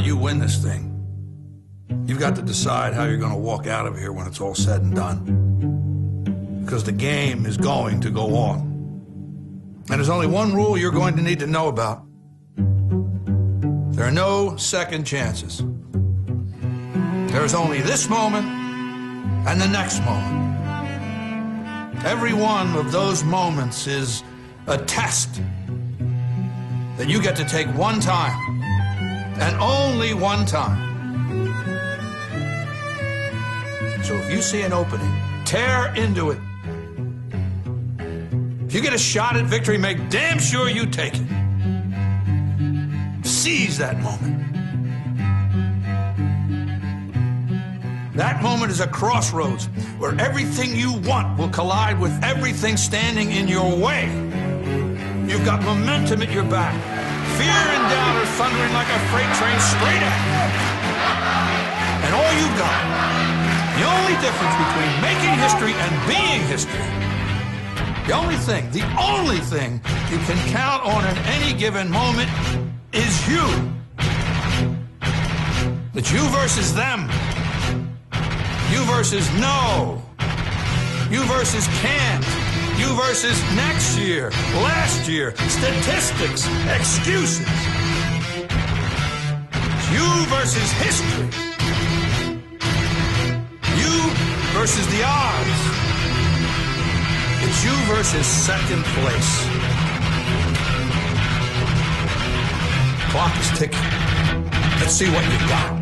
not you win this thing, you've got to decide how you're going to walk out of here when it's all said and done. Because the game is going to go on. And there's only one rule you're going to need to know about. There are no second chances. There's only this moment and the next moment. Every one of those moments is a test that you get to take one time, and only one time. So if you see an opening, tear into it. If you get a shot at victory, make damn sure you take it. Seize that moment. That moment is a crossroads where everything you want will collide with everything standing in your way. You've got momentum at your back. Fear and doubt are thundering like a freight train straight at you. And all you've got, the only difference between making history and being history, the only thing you can count on at any given moment is you. It's you versus them. You versus no. You versus can't. You versus next year, last year, statistics, excuses. It's you versus history. You versus the odds. It's you versus second place. Clock is ticking. Let's see what you've got.